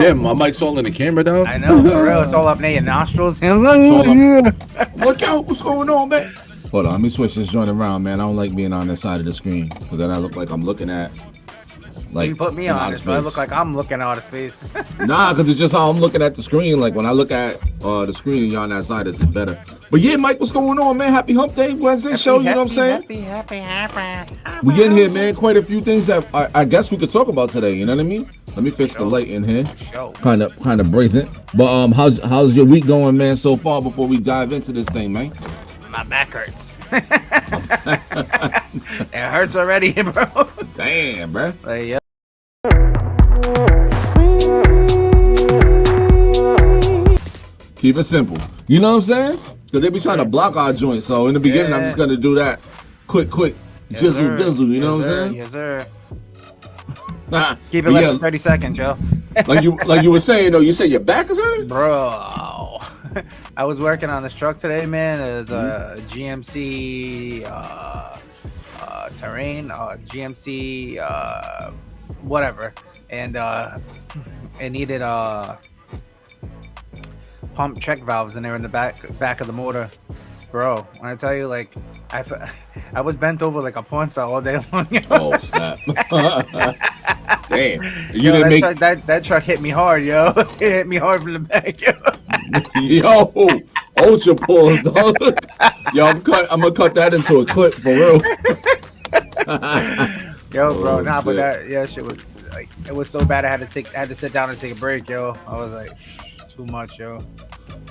Yeah, my mic's all in the camera, dog. I know, for real. It's all up near your nostrils. Look out! What's going on, man? Hold on, let me switch this joint around, man. I don't like being on this side of the screen because then I look like I'm looking at. So you put me on it, so I look like I'm looking out of space. Nah, because it's just how I'm looking at the screen. Like when I look at the screen and you're on that side, it's better. But yeah, Mike, what's going on, man? Happy Hump Day Wednesday show, you know what I'm saying? Happy. We getting here, man. Quite a few things that I guess we could talk about today. You know what I mean? Let me fix the light in here. Kind of brazen. But how's your week going, man, so far before we dive into this thing, man? My back hurts. It hurts already, bro. Damn, bro. Yeah. Keep it simple. You know what I'm saying? Because they be trying to block our joints. So in the beginning, I'm just going to do that. Quick. Yes, Jizzle, dizzle. You know what I'm saying? Yes, sir. Keep it less than 30 seconds, Joe. like you were saying, though, you said your back is hurt? Bro. I was working on this truck today, man. It was a GMC terrain, GMC whatever. And it needed pump check valves, and they were in the back of the motor. Bro, when I tell you, like, I was bent over like a porn star all day long. Oh, snap. Damn. That truck hit me hard, yo. It hit me hard from the back, yo. Yo, ultra pause, dog. Yo, I'm gonna cut that into a clip for real. Yo, bro, shit. but that shit was like, it was so bad. I had to sit down and take a break, yo. I was like, too much, yo.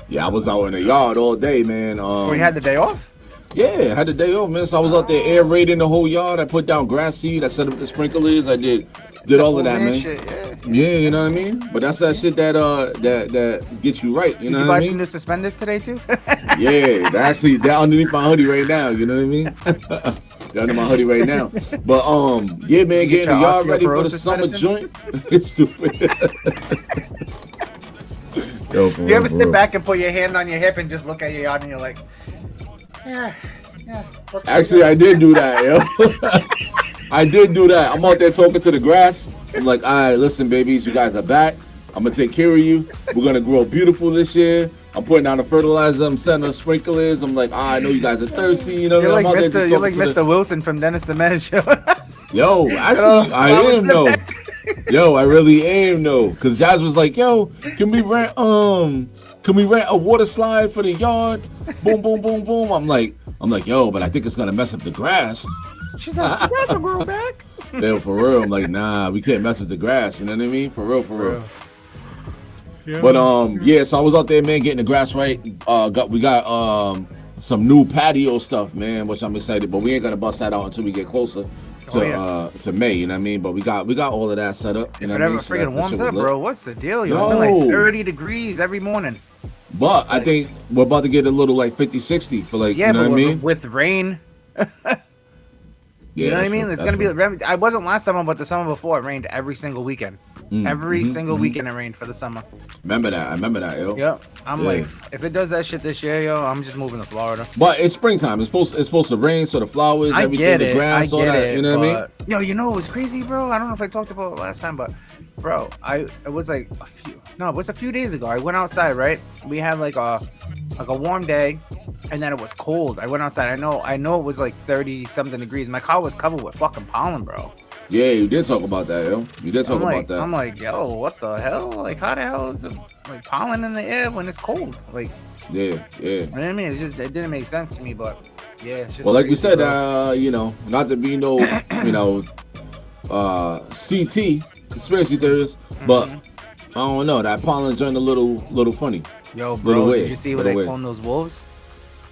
Yeah, I was out in the yard all day, man. You had the day off? Yeah, I had the day off, man. So I was out there aerating the whole yard. I put down grass seed. I set up the sprinklers. I did all of that, man. Shit, yeah, you know what I mean? But that's that shit that gets you right, you know what I mean? Did you buy some new suspenders today, too? Yeah, they're underneath my hoodie right now, you know what I mean? They're under my hoodie right now. But, yeah, man, getting the yard ready for the summer joint. It's stupid. Yo, you ever sit back and put your hand on your hip and just look at your yard and you're like, yeah. Actually, I did do that, yo. I did do that. I'm out there talking to the grass. I'm like, all right, listen, babies, you guys are back. I'm going to take care of you. We're going to grow beautiful this year. I'm putting down the fertilizer. I'm setting up sprinklers. I'm like, I know you guys are thirsty. You know, you're I'm like out there Mr. Mr. Wilson from Dennis the Menace Show. Yo, actually, I am, though. Yo, I really am, though. Because Jazz was like, yo, can we rent a water slide for the yard? Boom, boom, boom, boom. I'm like, yo, but I think it's going to mess up the grass. She's like, you guys will grow back. Yeah, for real. I'm like, nah, we can't mess with the grass. You know what I mean? For real. Yeah. But yeah. So I was out there, man, getting the grass right. We got some new patio stuff, man, which I'm excited. But we ain't gonna bust that out until we get closer to May. You know what I mean? But we got all of that set up. You know if it ever freaking warms up, bro, what's the deal? It's been like 30 degrees every morning. But I think we're about to get a little like 50, 60 for like, you know what I mean? With rain. You know what I mean? It's going to be... I wasn't last summer, but the summer before, it rained every single weekend. Every single weekend it rained for the summer. I remember that, yo. Yep. I'm like, if it does that shit this year, yo, I'm just moving to Florida. But it's springtime. It's supposed to rain, so the flowers, everything, the grass, all that. You know what I mean? Yo, you know what was crazy, bro? I don't know if I talked about it last time, but bro, it was like a few days ago. I went outside, right? We had like a warm day, and then it was cold. I went outside. I know it was like 30 something degrees. My car was covered with fucking pollen, bro. Yeah, you did talk about that, yo. You did talk about that. I'm like, yo, what the hell? Like, how the hell is it like pollen in the air when it's cold? Like, yeah. You know what I mean? It didn't make sense to me, but yeah, it's just. Well, like we said, you know, not to be no, you know, CT conspiracy theorist, but I don't know. That pollen turned a little funny. Yo, bro, did you see what they cloned those wolves?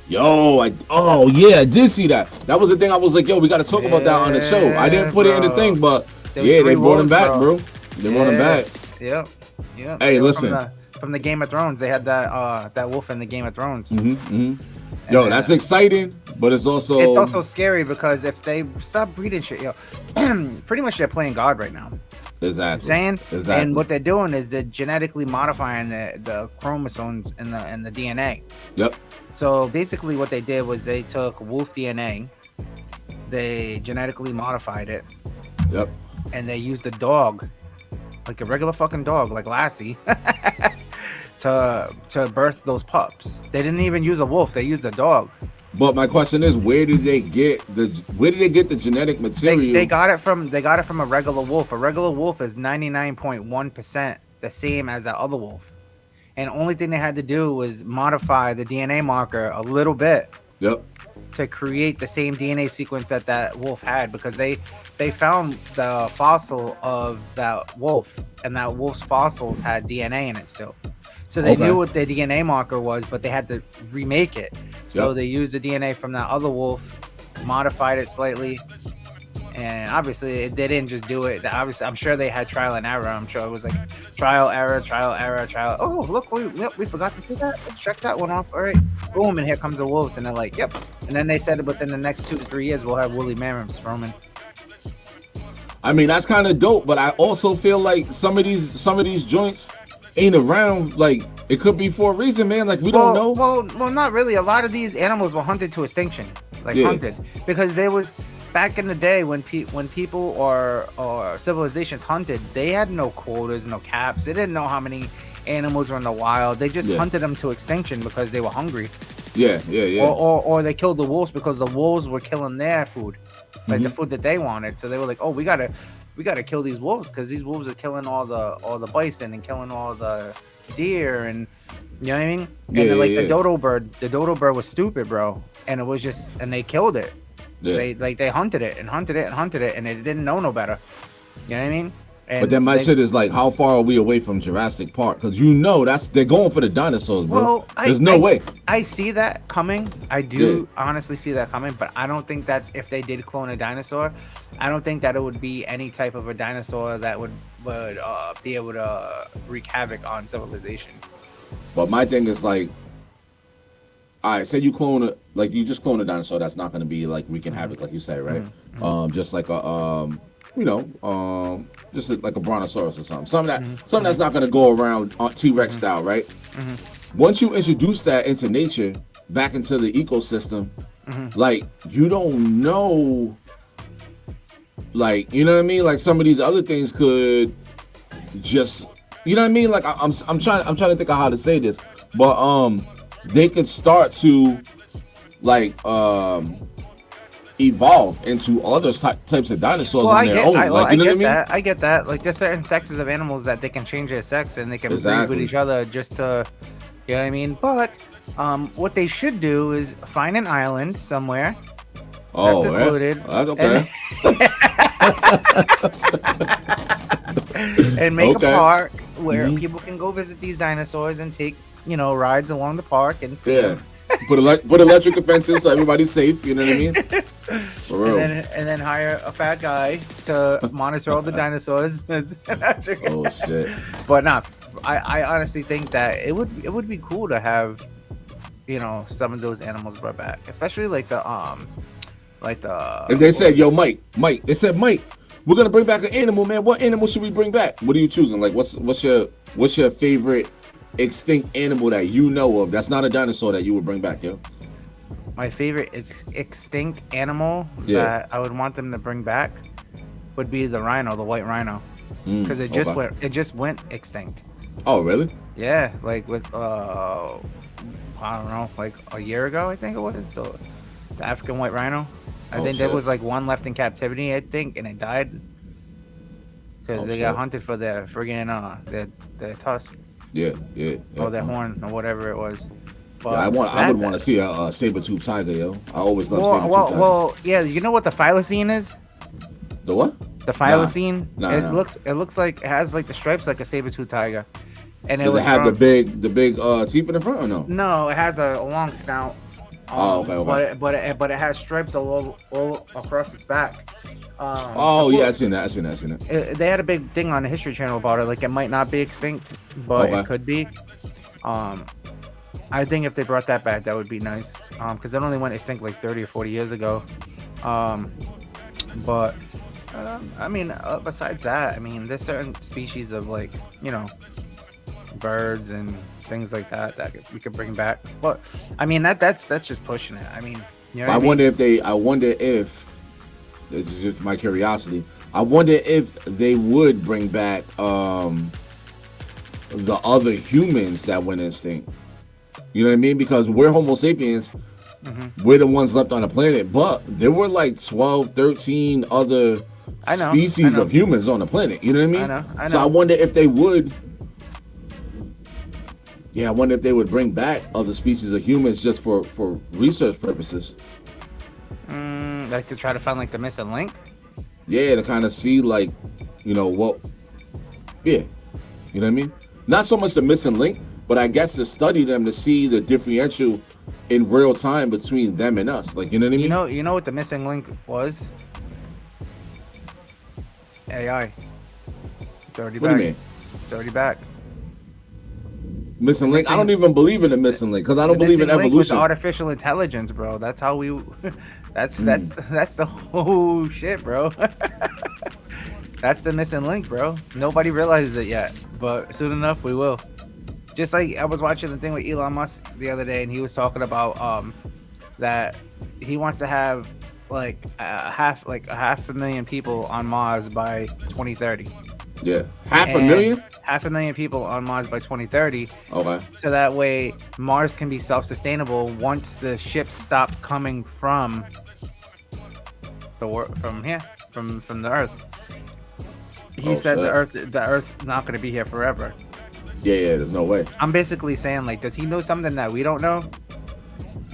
Yo, I did see that. That was the thing. I was like, yo, we got to talk about that on the show. I didn't put it in the thing, but they brought him back, bro. They brought him back. Yeah. Hey, listen. From the Game of Thrones, they had that wolf in the Game of Thrones. Yo, that's exciting, but it's also scary because if they stop breeding shit, yo, pretty much they're playing God right now. Exactly. Exactly. And what they're doing is they're genetically modifying the chromosomes in the DNA. Yep. So basically what they did was they took wolf DNA, they genetically modified it. Yep. And they used a dog like a regular fucking dog, like Lassie, to birth those pups. They didn't even use a wolf; they used a dog. But my question is, where did they get the genetic material? They got it from a regular wolf. A regular wolf is 99.1% the same as that other wolf, and only thing they had to do was modify the DNA marker a little bit. Yep. To create the same DNA sequence that wolf had, because they found the fossil of that wolf, and that wolf's fossils had DNA in it still. So they knew what the DNA marker was, but they had to remake it. So they used the DNA from that other wolf, modified it slightly, and obviously they didn't just do it. Obviously, I'm sure they had trial and error. I'm sure it was like trial, error. Oh, look, we forgot to do that. Let's check that one off. All right, boom, and here comes the wolves, and they're like, yep. And then they said within the next 2 to 3 years, we'll have woolly mammoths roaming. I mean, that's kind of dope, but I also feel like some of these joints ain't around. Like, it could be for a reason, man. Like, we don't know. Well, not really. A lot of these animals were hunted to extinction, hunted, because there was back in the day when people or civilizations hunted, they had no quotas, no caps. They didn't know how many animals were in the wild. They just hunted them to extinction because they were hungry. Yeah. Or they killed the wolves because the wolves were killing their food, like the food that they wanted. So they were like, oh, we gotta kill these wolves because these wolves are killing all the bison and killing all the deer, and you know what I mean. And then, the dodo bird was stupid, bro, and it was just, and they killed it. They hunted it, and it didn't know no better. You know what I mean? And but then my shit is like, how far are we away from Jurassic Park? Because they're going for the dinosaurs, bro. Well, there's no way. I see that coming. I do honestly see that coming, but I don't think that if they did clone a dinosaur, I don't think that it would be any type of a dinosaur that would be able to wreak havoc on civilization. But my thing is like, all right, say you just clone a dinosaur that's not going to be like wreaking havoc, like you say, right? Just like a just like a brontosaurus or something. Something that's not going to go around T-Rex style, right? Once you introduce that into nature, back into the ecosystem, like, you don't know, like, you know what I mean? Like, some of these other things could just, you know what I mean? Like, I'm trying to think of how to say this, but they could start to like evolve into other types of dinosaurs on their own. I get that. Like, there's certain sexes of animals that they can change their sex and they can breed with each other just to, you know what I mean? But what they should do is find an island somewhere that's secluded. That's okay. And make a park where people can go visit these dinosaurs and take, rides along the park and see them. Put electric fences so everybody's safe. You know what I mean? For real. And then hire a fat guy to monitor all the dinosaurs. Oh shit! But I honestly think that it would be cool to have, some of those animals brought back, especially like the. If they said, "Yo, Mike," they said, "Mike, we're gonna bring back an animal, man. What animal should we bring back? What are you choosing? Like, what's your favorite extinct animal that you know of that's not a dinosaur that you would bring back, yo?" My favorite extinct animal that I would want them to bring back would be the rhino, the white rhino, because it just went extinct. Oh, really? Yeah, like with I don't know, like a year ago, I think it was the African white rhino. I think there was like one left in captivity, I think, and it died because they got hunted for their friggin' their tusk. Yeah. Or their horn, or whatever it was. But I would want to see a saber-tooth tiger, yo. I always love saber-tooth tiger. Well, yeah. You know what the thylacine is? The what? The thylacine. Nah. It looks like it has like the stripes like a saber-tooth tiger. And does it have the big teeth in the front or no? No, it has a long snout. Okay. But it has stripes all across its back. I seen that. They had a big thing on the History Channel about it. Like, it might not be extinct, but it could be. I think if they brought that back, that would be nice. Because it only went extinct like 30 or 40 years ago. But I mean, besides that, I mean, there's certain species of, like, birds and things like that we could bring back. But I mean, that's just pushing it. I mean, I wonder if this is just my curiosity. I wonder if they would bring back the other humans that went extinct. You know what I mean? Because we're Homo sapiens. We're the ones left on the planet, but there were like 12, 13 other species of humans on the planet. You know what I mean? I know. So I wonder if they would. Yeah, I wonder if they would bring back other species of humans just for research purposes. Like to try to find like the missing link. Yeah, to kind of see like, what. Yeah, you know what I mean? Not so much the missing link, but I guess to study them to see the differential in real time between them and us. Like, you know what I mean? You know what the missing link was? AI. It's already What back. do you mean? It's already back. Missing link? I don't even believe in the missing link because I don't believe in Link was evolution. artificial intelligence, bro. That's how we. That's the whole shit, bro. That's the missing link, bro. Nobody realizes it yet, but soon enough we will. Just like I was watching the thing with Elon Musk the other day, and he was talking about that he wants to have like a half a million people on Mars by 2030. Yeah, half a million people on Mars by 2030. Okay. So that way Mars can be self-sustainable once the ships stop coming from the Earth. He said the Earth's not going to be here forever. Yeah, there's no way. I'm basically saying, like, does he know something that we don't know?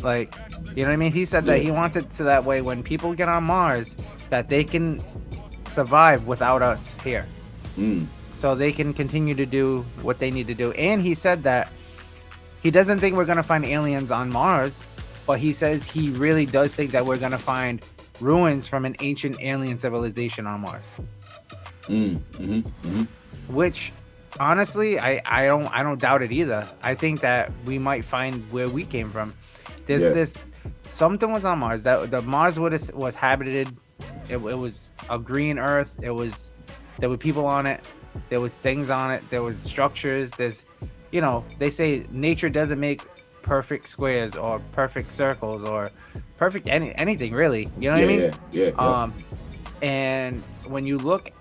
Like, you know what I mean? He said that he wants it so that way when people get on Mars, that they can survive without us here. So they can continue to do what they need to do. And he said that he doesn't think we're going to find aliens on Mars, but he says he really does think that we're going to find ruins from an ancient alien civilization on Mars. Which, honestly, I don't doubt it either. I think that we might find where we came from. Something was on Mars. That the Mars was habited. It was a green Earth. There were people on it. There was things on it. There was structures. They say nature doesn't make perfect squares or perfect circles or perfect anything really. You know what I mean? Yeah. And when you look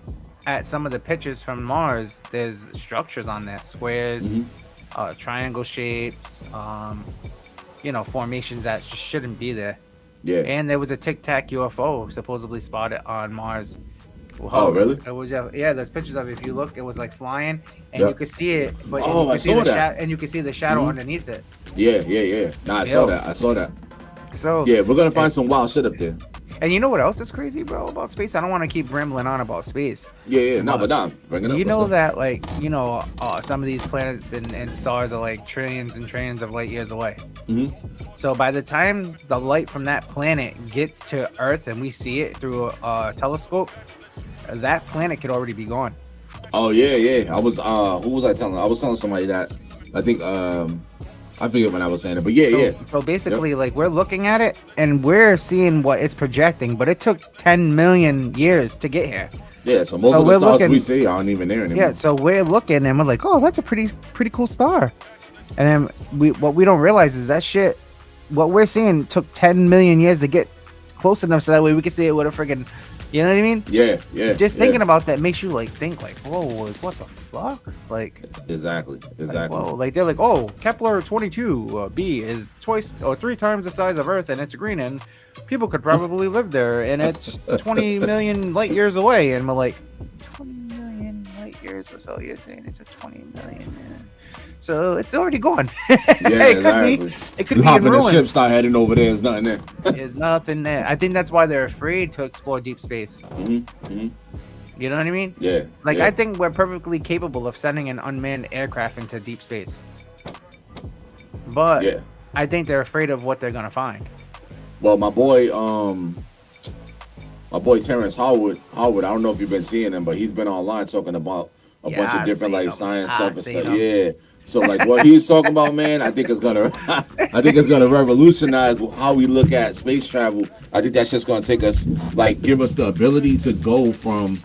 at some of the pictures from Mars, there's structures on there, squares, triangle shapes, formations that shouldn't be there. Yeah. And there was a Tic Tac UFO supposedly spotted on Mars. Oh, really? It was there's pictures of it. If you look, it was like flying, and you could see it, but I saw that. And you could see the shadow underneath it. Yeah. Nah, I saw that. So yeah, we're gonna find some wild shit up there. And you know what else is crazy, bro, about space? I don't want to keep rambling on about space. Yeah. No, but bring it up. You know that, like, some of these planets and stars are like trillions and trillions of light years away. So by the time the light from that planet gets to Earth and we see it through a telescope, that planet could already be gone. Oh yeah. I was who was I telling? I was telling somebody that. I think I forget when I was saying it, but yeah. So basically, like, we're looking at it and we're seeing what it's projecting, but it took 10 million years to get here. Yeah, so most of the stars we see aren't even there anymore. Yeah, so we're looking and we're like, oh, that's a pretty cool star. And then what we don't realize is that shit, what we're seeing took 10 million years to get close enough so that way we can see it with a friggin', you know what I mean? Yeah. Just thinking about that makes you like think like, whoa, like, what the fuck? Like, exactly. Like, whoa, like they're like, oh, Kepler 22b is twice or 3 times the size of Earth and it's green and people could probably live there and it's 20 million light years away. And we're like, 20 million light years or so? You're saying it's a 20 million? So it's already gone. It could be hop in ruins. The ship, start heading over there. There's nothing there. There's nothing there. I think that's why they're afraid to explore deep space. You know what I mean? Yeah. Like, I think we're perfectly capable of sending an unmanned aircraft into deep space. But I think they're afraid of what they're gonna find. Well, my boy Terrence Howard. I don't know if you've been seeing him, but he's been online talking about a bunch of different like science stuff and stuff. Yeah. So like what he's talking about, man, I think it's gonna revolutionize how we look at space travel. I think that's just gonna take us, like, give us the ability to go from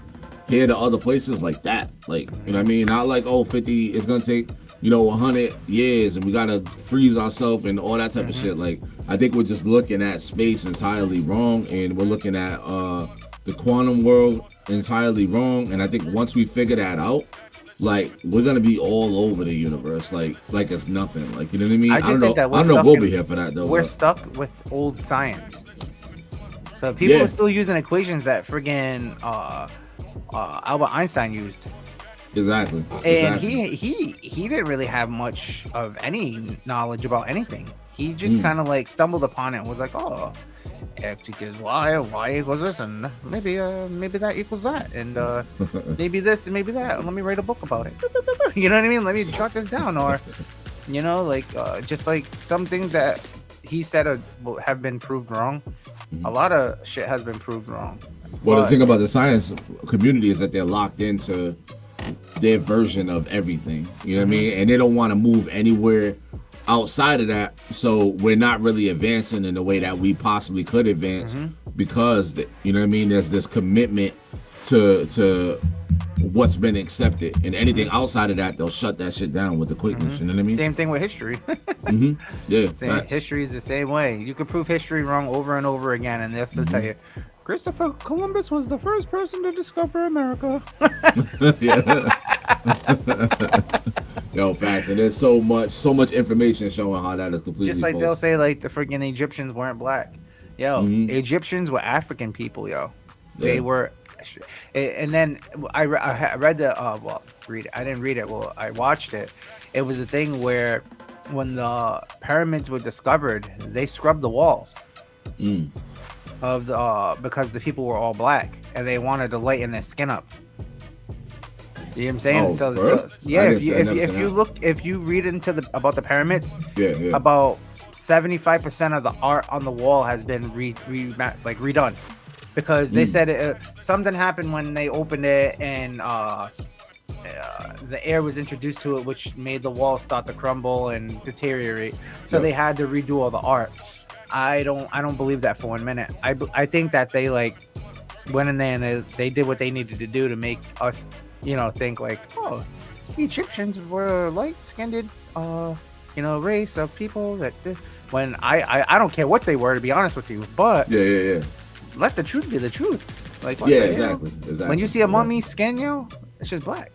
here to other places like that. Like, you know what I mean? Not like 50. It's gonna take 100 years and we gotta freeze ourselves and all that type of shit. Like, I think we're just looking at space entirely wrong, and we're looking at the quantum world entirely wrong. And I think once we figure that out, like we're gonna be all over the universe, like it's nothing. Like you know what I mean? I just think that I don't know if we'll be here for that though. We're but. stuck with old science. So people are still using equations that friggin' Albert Einstein used. Exactly. And he didn't really have much of any knowledge about anything. He just kind of like stumbled upon it and was like, oh, X equals Y, Y equals this, and maybe that equals that, and maybe this and maybe that. Let me write a book about it. You know what I mean? Let me jot this down, or you know, like just like some things that he said have been proved wrong. A lot of shit has been proved wrong. Well, the thing about the science community is that they're locked into their version of everything. You know what I mean? And they don't want to move anywhere outside of that. So we're not really advancing in the way that we possibly could advance because, you know what I mean? There's this commitment to what's been accepted. And anything outside of that, they'll shut that shit down with the quickness. You know what I mean? Same thing with history. Yeah. History is the same way. You can prove history wrong over and over again, and they'll still tell you, Christopher Columbus was the first person to discover America. Yo, facts. And there's so much information showing how that is completely just like false. they'll say like the freaking Egyptians weren't black. Yo, Egyptians were African people, yo. They were. And then I read the read it. I didn't read it. Well, I watched it. It was a thing where when the pyramids were discovered, they scrubbed the walls of the because the people were all black and they wanted to lighten their skin up. You know what I'm saying? Oh, so yeah, if you read into about the pyramids, about 75% of the art on the wall has been redone. Because they said something happened when they opened it and the air was introduced to it, which made the walls start to crumble and deteriorate. So they had to redo all the art. I don't believe that for 1 minute. I think that they like went in there and they did what they needed to do to make us, think like, oh, the Egyptians were light-skinned, race of people that. When I don't care what they were, to be honest with you, but let the truth be the truth. Like, exactly. When you see a mummy's skin, it's just black.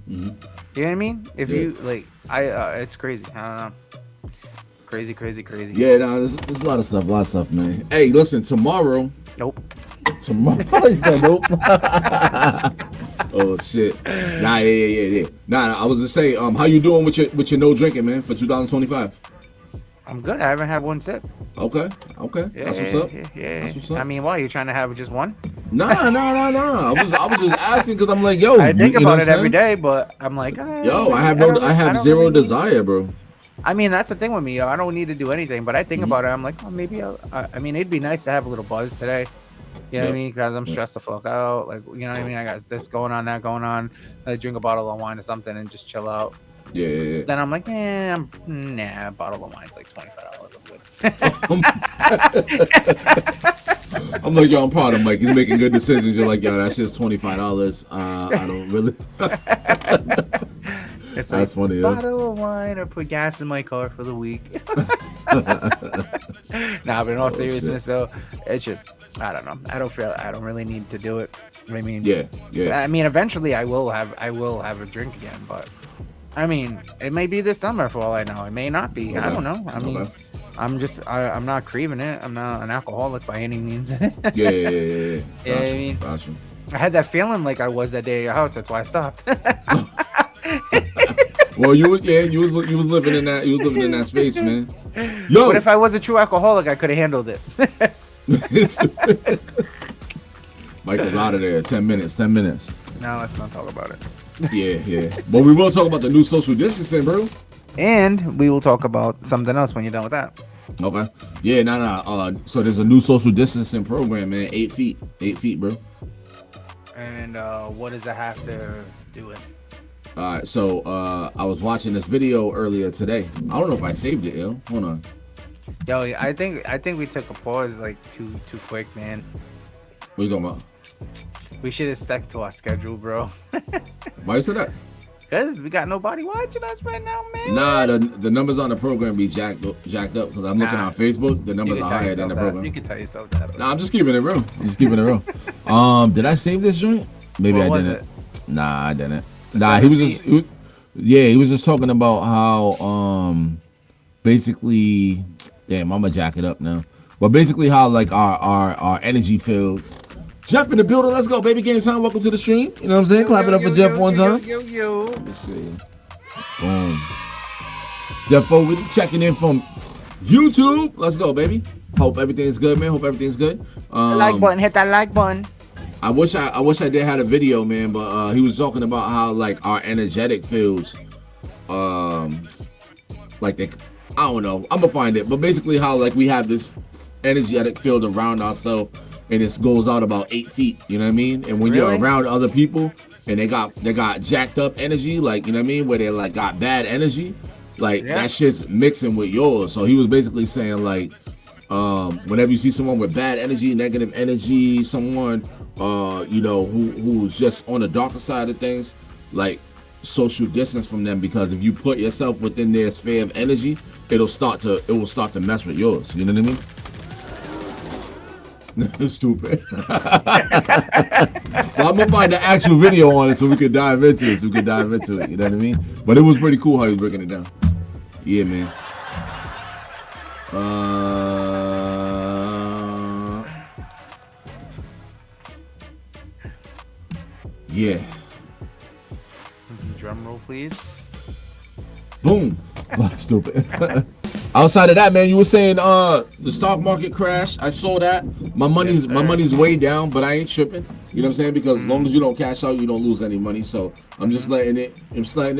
You know what I mean? If you like, it's crazy. I don't know. Crazy. Yeah, no, there's a lot of stuff, man. Hey, listen, tomorrow. Nope. Tomorrow. You said nope. Oh shit. Nah, yeah. Nah, I was gonna say, how you doing with your no drinking, man, for 2025? I'm good. I haven't had one sip. Okay. That's what's up. Yeah. That's what's up. I mean, why you trying to have just one? Nah. I was just asking because I'm like, yo. I think about it every day, but I'm like, I have zero really desire, bro. I mean, that's the thing with me. I don't need to do anything, but I think about it. I'm like, oh, maybe I mean, it'd be nice to have a little buzz today. You know what I mean? Because I'm stressed the fuck out. Like, you know what I mean? I got this going on, that going on. I drink a bottle of wine or something and just chill out. Yeah. Then I'm like, a bottle of wine's like $25. I'm like, yo, I'm proud of Mike. He's making good decisions. You're like, yo, that shit's $25. I don't really. It's That's funny. Bottle of wine or put gas in my car for the week. But in all seriousness, though, it's just I don't know. I don't really need to do it. I mean, yeah. I mean, eventually I will have a drink again, but I mean, it may be this summer for all I know. It may not be. I don't know. I mean, I'm not craving it. I'm not an alcoholic by any means. Yeah. Yeah, I mean, Gotcha. I had that feeling like I was that day at your house. That's why I stopped. Well, you was living in that space, man. Yo, but if I was a true alcoholic, I could have handled it. Michael's out of there. 10 minutes. No, let's not talk about it. Yeah. But we will talk about the new social distancing, bro. And we will talk about something else when you're done with that. Okay. Yeah, no. So there's a new social distancing program, man. 8 feet, bro. And what does that have to do with? All right. So I was watching this video earlier today. I don't know if I saved it, yo. Hold on. Yo, I think we took a pause like too quick, man. What are you talking about? We should have stuck to our schedule, bro. Why you say that? Cause we got nobody watching us right now, man. Nah, the numbers on the program be jacked up because I'm looking on Facebook. The numbers are higher than the program. You can tell yourself that. Nah, I'm just keeping it real. Did I save this joint? Maybe I didn't. Nah, I didn't. Nah, he was just talking about how basically, damn, I'm gonna jack it up now. But basically how like our energy field. Jeff in the building, let's go, baby. Game time. Welcome to the stream. You know what I'm saying? Clap it up for Jeff one time. Let me see. Boom. Jeff Fogarty checking in from YouTube. Let's go, baby. Hope everything's good, man. Hope everything's good. Like button, hit that like button. I wish I did had a video, man, but he was talking about how like our energetic fields, like they, I don't know, I'm gonna find it, but basically how like we have this energetic field around ourselves, and it goes out about 8 feet. You know what I mean? And when you're around other people and they got jacked up energy, like you know what I mean, where they like got bad energy, like that shit's mixing with yours. So he was basically saying like, whenever you see someone with bad energy, negative energy, someone you know who's just on the darker side of things, like social distance from them, because if you put yourself within their sphere of energy, it will start to mess with yours. You know what I mean? Stupid. Well, I'm gonna find the actual video on it so we can dive into it. You know what I mean? But it was pretty cool how he was breaking it down. Yeah, man. Yeah. Drum roll, please. Boom. Stupid. Outside of that, man, you were saying the stock market crash. I saw that. My money's way down, but I ain't tripping. You know what I'm saying? Because as long as you don't cash out, you don't lose any money. So I'm just letting it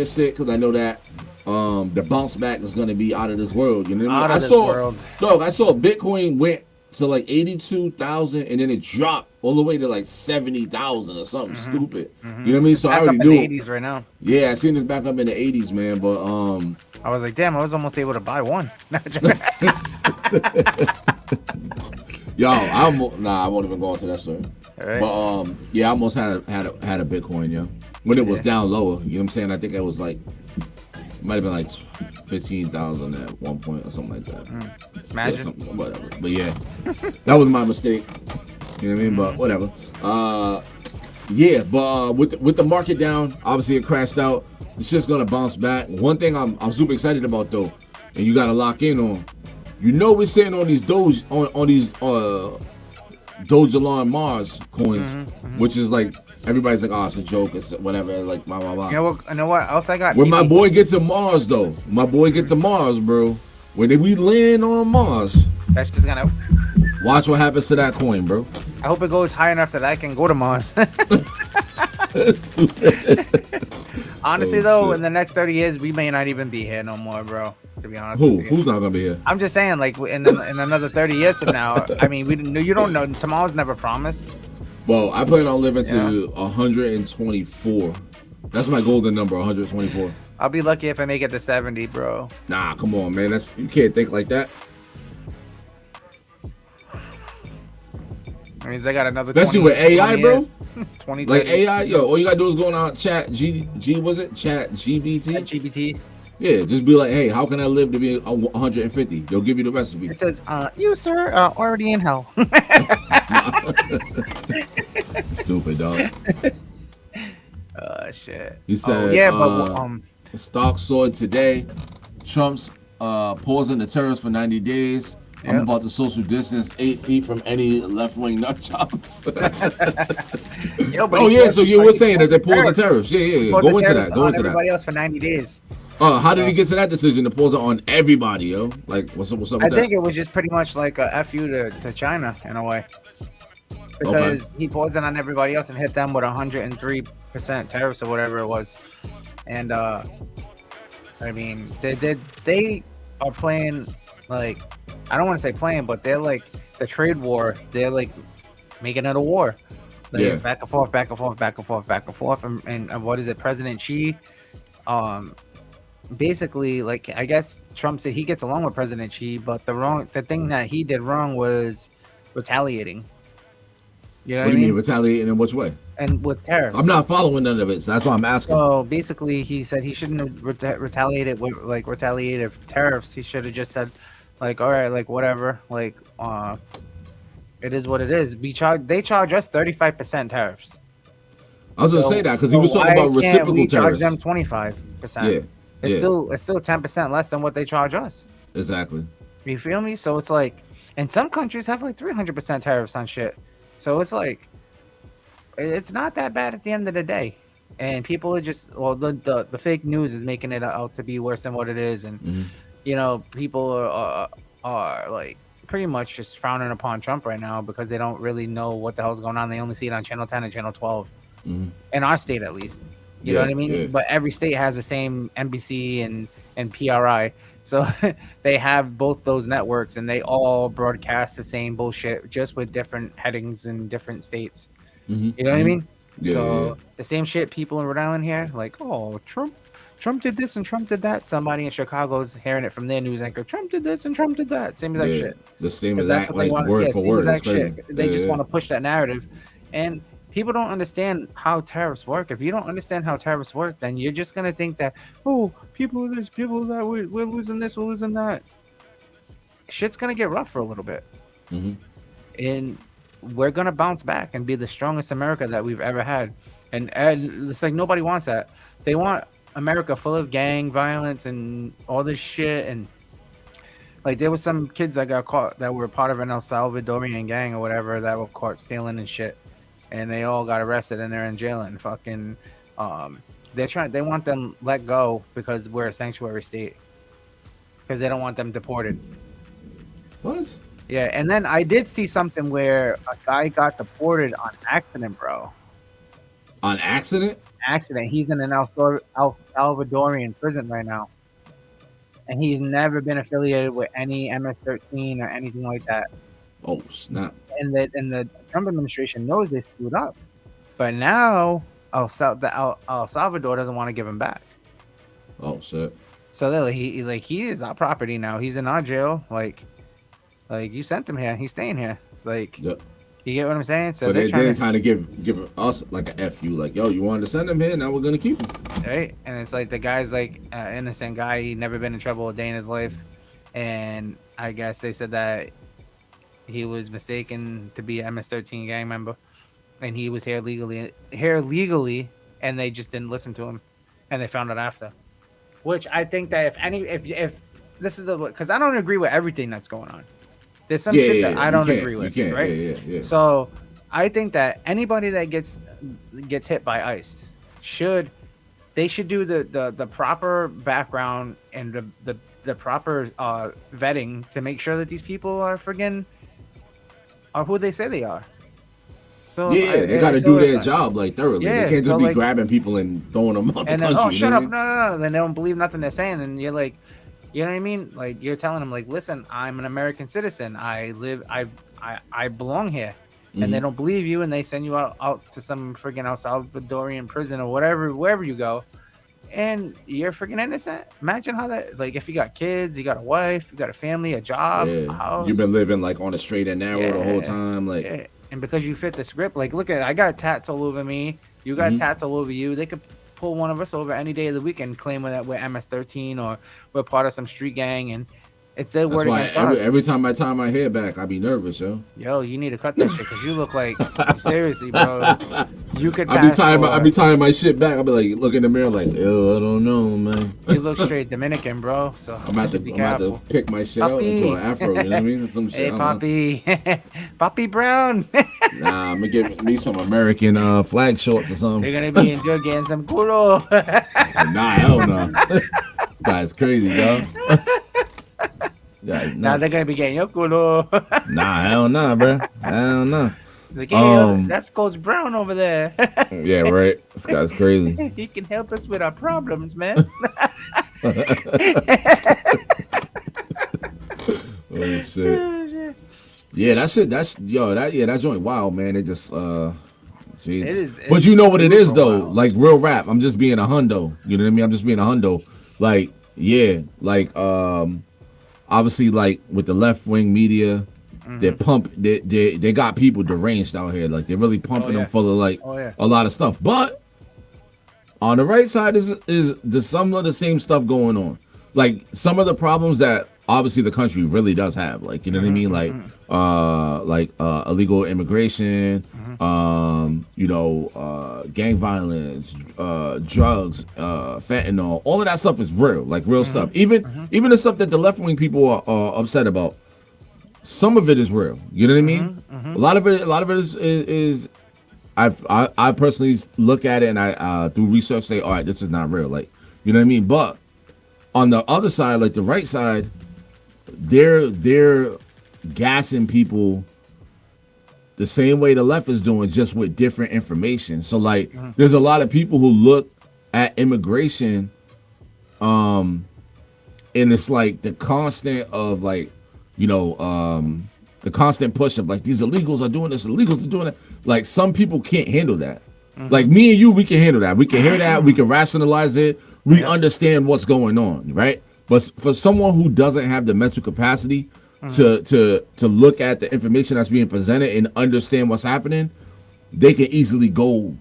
sit because I know that the bounce back is gonna be out of this world. You know what I mean? I saw Bitcoin went to like 82,000 and then it dropped all the way to like 70,000 or something stupid. You know what I mean? So I already knew. In the 80s right now. Yeah, I seen this back up in the 80s, man. But I was like, damn, I was almost able to buy one. Yo, I won't even go into that story. Right. But yeah, I almost had a Bitcoin, yo. When it was down lower, you know what I'm saying? I think it was like, might have been like 15,000 at one point or something like that. Imagine. Yeah, whatever. But yeah, that was my mistake. You know what I mean? But whatever. Yeah, but with the market down, obviously it crashed out. This shit's gonna bounce back. One thing I'm super excited about though, and you gotta lock in on. You know we're sitting on these Doge on these Dogealon Mars coins, which is like everybody's like, oh, it's a joke, it's whatever, like blah blah blah. You know what else I got? When my boy gets to Mars though, bro. When we land on Mars, that's just gonna watch what happens to that coin, bro. I hope it goes high enough that I can go to Mars. Honestly, though, in the next 30 years, we may not even be here no more, bro. To be honest with you. Who's not gonna be here? I'm just saying, like, in another 30 years from now, I mean, you don't know. Tomorrow's never promised. Well, I plan on living to 124. That's my golden number, 124. I'll be lucky if I make it to 70, bro. Nah, come on, man. You can't think like that. That means I got another. Especially with AI, bro. 20. Like AI, yo, all you gotta do is go on Chat GBT. Yeah, just be like, hey, how can I live to be 150? They'll give you the recipe. It says, you sir, already in hell. Stupid dog. Shit. He said, the stock soared today. Trump's pausing the tariffs for 90 days. Yep. I'm about to social distance 8 feet from any left-wing nut jobs. So you were saying that they paused the tariffs. Yeah. Go into that. Everybody else for 90 days. How did he get to that decision to pause it on everybody, yo? Like, what's up with that? I think it was just pretty much like a FU to China in a way. Because he paused it on everybody else and hit them with 103% tariffs or whatever it was. And, I mean, they are playing, like, I don't want to say playing, but they're like the trade war. They're like making it a war. Like it's back and forth. And what is it? President Xi, basically, like, I guess Trump said he gets along with President Xi, but the thing that he did wrong was retaliating. You know What do you mean retaliating in which way? And with tariffs. I'm not following none of it, so that's why I'm asking. So basically, he said he shouldn't have retaliated with like retaliative tariffs. He should have just said, like, all right, like whatever, like, it is what it is. They charge us 35% tariffs. I was gonna say that because he was talking about reciprocal we tariffs. Charge them 25%. Yeah, it's still 10% less than what they charge us. Exactly. You feel me? So it's like, and some countries have like 300% tariffs on shit. So it's like, it's not that bad at the end of the day. And people are just, well, the fake news is making it out to be worse than what it is. And, you know, people are like pretty much just frowning upon Trump right now because they don't really know what the hell's going on. They only see it on Channel 10 and Channel 12. In our state, at least. You know what I mean? Yeah. But every state has the same NBC and PRI. So they have both those networks and they all broadcast the same bullshit, just with different headings in different states. You know what I mean? So the same shit people in Rhode Island hear, like, oh, Trump did this and Trump did that. Somebody in Chicago's hearing it from their news anchor. Trump did this and Trump did that. Same exact shit. The same exact, like, word for word. Exact shit. They just want to push that narrative. And people don't understand how tariffs work. If you don't understand how tariffs work, then you're just gonna think that, oh, people are this, people are that, we're losing this, we're losing that. Shit's gonna get rough for a little bit, and we're gonna bounce back and be the strongest America that we've ever had. And it's like nobody wants that. They want America full of gang violence and all this shit. And like there was some kids that got caught that were part of an El Salvadorian gang or whatever that were caught stealing and shit. And they all got arrested and they're in jail and fucking they want them let go because we're a sanctuary state, because they don't want them deported. What? Yeah. And then I did see something where a guy got deported on accident, bro. On accident? He's in an El Salvadorian prison right now, and he's never been affiliated with any MS-13 or anything like that. Oh snap! And the Trump administration knows they screwed up, but now El Salvador doesn't want to give him back. Oh shit! So he is our property now. He's in our jail. Like you sent him here. He's staying here. Like, you get what I'm saying? So they're trying to give us like a F you. Like, yo, you wanted to send him here, now we're gonna keep him. Right? And it's like the guy's like an innocent guy. He never been in trouble a day in his life, and I guess they said that he was mistaken to be an MS-13 gang member, and he was here legally, and they just didn't listen to him, and they found out after. Which I think that if this is because I don't agree with everything that's going on. There's some shit that I don't agree with, right? Yeah. So I think that anybody that gets hit by ICE should do the proper background and the proper vetting to make sure that these people are who they say they are. So they got to do their job like thoroughly. They can't just be grabbing people and throwing them out the country. Oh, shut up! No. Then they don't believe nothing they're saying, and you're like, you know what I mean? Like you're telling them, like, listen, I'm an American citizen. I belong here, and they don't believe you, and they send you out to some freaking El Salvadorian prison or wherever you go, and you're freaking innocent. Imagine how that, like, if you got kids, you got a wife, you got a family, a job, a house. You've been living like on a straight and narrow the whole time, like. And because you fit the script, like, look at, I got tats all over me. You got tats all over you. They could pull one of us over any day of the week and claim that we're MS-13 or we're part of some street gang, and it's their word against us. Every time I tie my hair back, I be nervous, yo. Yo, you need to cut that shit because you look like, seriously, bro. You could. I be tying my shit back. I be like, look in the mirror, like, yo, I don't know, man. You look straight Dominican, bro. So I'm about to pick my shit out into an afro. You know what I mean? Some shit. Hey, Poppy, Poppy Brown. Nah, I'm gonna get me some American flag shorts or something. You're gonna be enjoying getting some culo. Nah, hell no. This guy's crazy, yo. Now they're gonna be getting your culo. Nah, hell nah, bro. Hell nah. Like, hey, that's Coach Brown over there. Yeah, right. This guy's crazy. He can help us with our problems, man. Oh shit. Yeah, that's it. That joint wild, man. They just Jesus. It is, but you know what it is though? Wild. Like real rap. I'm just being a hundo. You know what I mean? I'm just being a hundo. Like, yeah, like obviously like with the left wing media, They pump. They got people deranged out here. Like they're really pumping them full of like a lot of stuff. But on the right side is there's some of the same stuff going on. Like some of the problems that obviously the country really does have. Like you know what I mean. Like illegal immigration. Gang violence, drugs, fentanyl. All of that stuff is real. Like real stuff. Even the stuff that the left wing people are upset about. Some of it is real. You know what I mean? A lot of it is I personally look at it and I through research say, all right, this is not real. Like, you know what I mean? But on the other side, like the right side, they're gassing people the same way the left is doing, just with different information. So like there's a lot of people who look at immigration and it's like the constant of like the constant push of like these illegals are doing this, illegals are doing that. Like some people can't handle that. Like me and you, we can handle that. We can hear that. We can rationalize it. We understand what's going on, right? But for someone who doesn't have the mental capacity to look at the information that's being presented and understand what's happening, they can easily go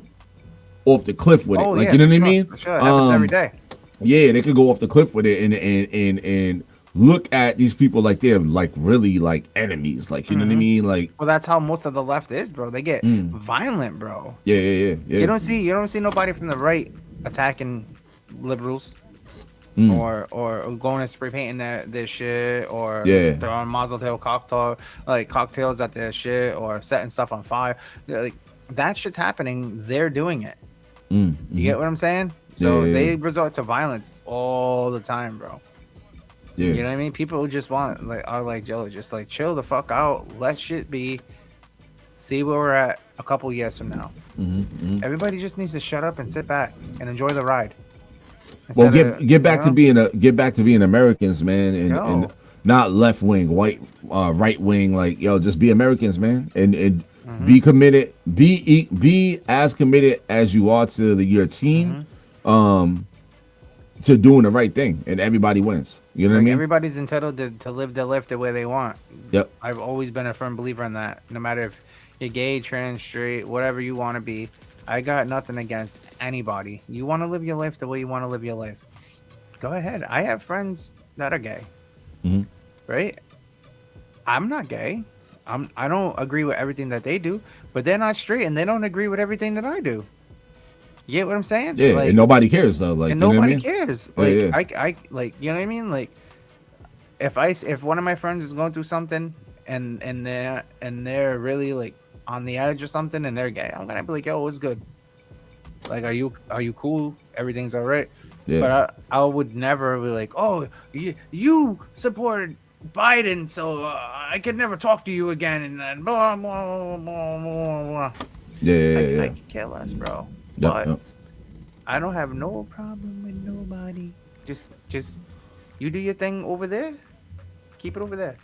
off the cliff with it. Like you know what I mean? For sure. It happens every day. Yeah, they could go off the cliff with it and look at these people like they're like really like enemies, like you know what I mean, like. Well, that's how most of the left is, bro. They get violent, bro. Yeah. You don't see nobody from the right attacking liberals, or going and spray painting their shit, or throwing Mazel cocktails at their shit, or setting stuff on fire. Like that shit's happening. They're doing it. You get what I'm saying? So they resort to violence all the time, bro. Yeah. You know what I mean? People just are like Joe, just like chill the fuck out, let shit be, see where we're at a couple years from now. Everybody just needs to shut up and sit back and enjoy the ride. Well, get back to being Americans, man, and not left wing, right wing. Like just be Americans, man, and be committed, be as committed as you are to your team, to doing the right thing, and everybody wins. You know what I mean? Everybody's entitled to live their life the way they want. Yep. I've always been a firm believer in that. No matter if you're gay, trans, straight, whatever you want to be, I got nothing against anybody. You want to live your life the way you want to live your life, go ahead. I have friends that are gay, right? I'm not gay. I don't agree with everything that they do, but they're not straight and they don't agree with everything that I do. You get what I'm saying? Yeah, like, and nobody cares though. Like, and nobody cares. Like, I like, you know what I mean? Like, if one of my friends is going through something and they're really like on the edge or something and they're gay, I'm gonna be like, yo, what's good? Like, are you cool? Everything's all right. Yeah. But I would never be like, oh, you supported Biden, so I could never talk to you again, and then blah blah blah blah blah. Yeah. I could care less, bro. But I don't have no problem with nobody. Just you do your thing over there. Keep it over there.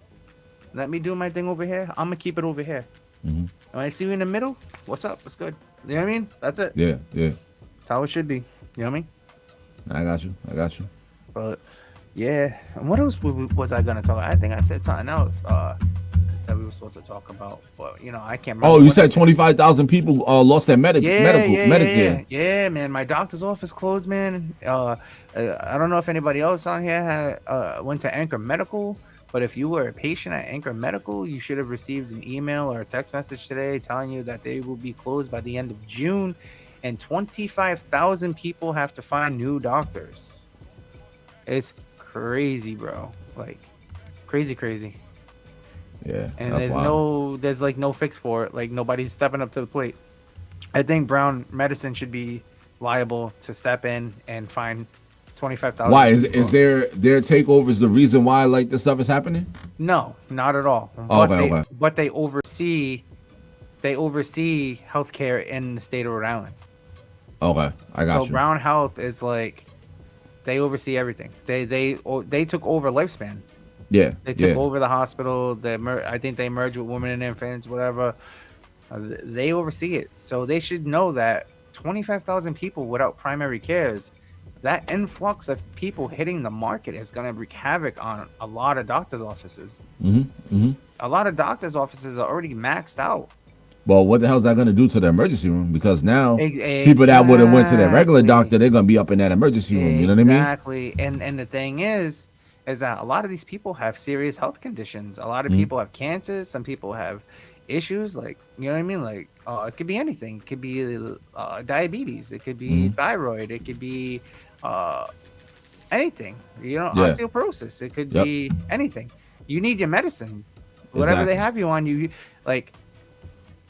Let me do my thing over here. I'm gonna keep it over here. When I see you in the middle, what's up? What's good? You know what I mean? That's it. Yeah. That's how it should be. You know what I mean? I got you. But yeah, and what else was I gonna talk about? I think I said something else that we were supposed to talk about, but I can't remember. Oh, you said 25,000 people lost their Medicare. Yeah, man. My doctor's office closed, man. I don't know if anybody else on here went to Anchor Medical, but if you were a patient at Anchor Medical, you should have received an email or a text message today telling you that they will be closed by the end of June, and 25,000 people have to find new doctors. It's crazy, bro. Like crazy. Yeah. And there's no fix for it. Like nobody's stepping up to the plate. I think Brown Medicine should be liable to step in and find 25,000. Why is their takeovers the reason why like this stuff is happening? No, not at all. But they oversee healthcare in the state of Rhode Island. Okay, I got you. So Brown Health is like they oversee everything. They took over Lifespan. Yeah, they took over the hospital. I think they merged with Women and Infants, whatever. They oversee it, so they should know that 25,000 people without primary cares, that influx of people hitting the market is going to wreak havoc on a lot of doctors' offices. a lot of doctors' offices are already maxed out. Well, what the hell is that going to do to the emergency room? Because now Exactly. people that would have went to their regular doctor, they're going to be up in that emergency room. You know what I mean? Exactly. And the thing is that a lot of these people have serious health conditions. A lot of people have cancers. Some people have issues like, you know what I mean? Like, it could be anything. It could be diabetes. It could be thyroid. It could be anything. You know, osteoporosis. It could be anything. You need your medicine. Whatever they have you on, you like.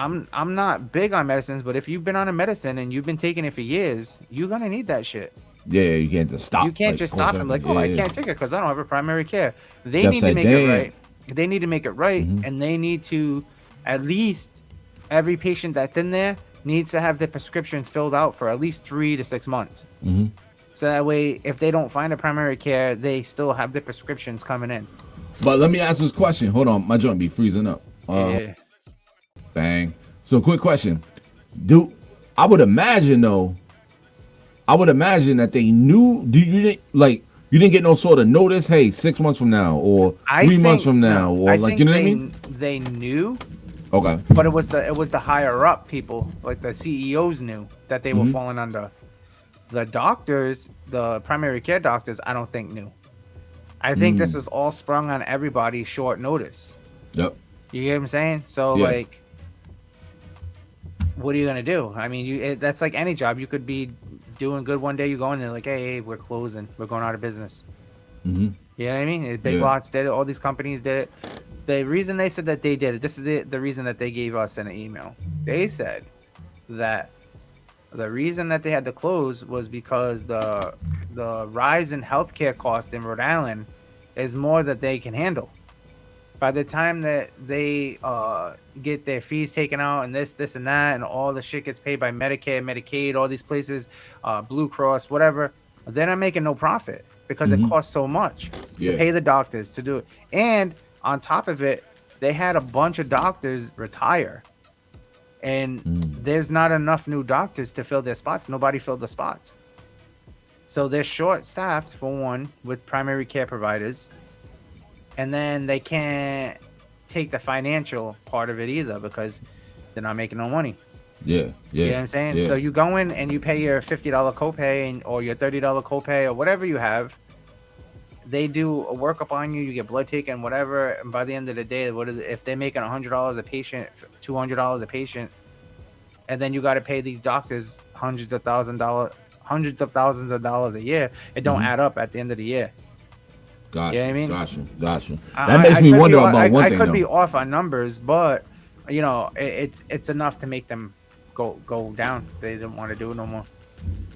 I'm not big on medicines, but if you've been on a medicine and you've been taking it for years, you're gonna need that shit. Yeah, you can't just stop. You can't just stop and like, I can't take it because I don't have a primary care. They need to make it right. They need to make it right, and they need to, at least, every patient that's in there needs to have their prescriptions filled out for at least 3 to 6 months. So that way, if they don't find a primary care, they still have their prescriptions coming in. But let me ask this question. Hold on, my joint be freezing up. Bang. So, quick question. I would imagine that they knew. You didn't get no sort of notice? Hey, 6 months from now, or 3 months from now, or like, you know what I mean? They knew. Okay. But it was the higher up people, like the CEOs knew that they were falling under. The doctors, the primary care doctors, I don't think knew. I think this is all sprung on everybody short notice. Yep. You get what I'm saying? So like, what are you gonna do? I mean, that's like any job. You could be doing good one day, you go in there like, hey, we're closing, we're going out of business. You know what I mean? Big Lots did it. All these companies did it. The reason they said that they did it, this is the reason that they gave us in an email. They said that the reason that they had to close was because the rise in healthcare costs in Rhode Island is more than they can handle. By the time that they get their fees taken out and this and that, and all the shit gets paid by Medicare, Medicaid, all these places, Blue Cross, whatever, they're not making no profit because it costs so much to pay the doctors to do it. And on top of it, they had a bunch of doctors retire. And there's not enough new doctors to fill their spots. Nobody filled the spots. So they're short-staffed, for one, with primary care providers. And then they can't take the financial part of it either because they're not making no money. Yeah. You know what I'm saying? Yeah. So you go in and you pay your $50 copay or your $30 copay or whatever you have. They do a workup on you. You get blood taken, whatever. And by the end of the day, if they're making $100 a patient, $200 a patient, and then you got to pay these doctors hundreds of thousands of dollars a year, it don't add up at the end of the year. Gotcha. You know what I mean? Gotcha. That makes me wonder about one thing. I could be off on numbers, but you know, it's enough to make them go down. They didn't want to do it no more.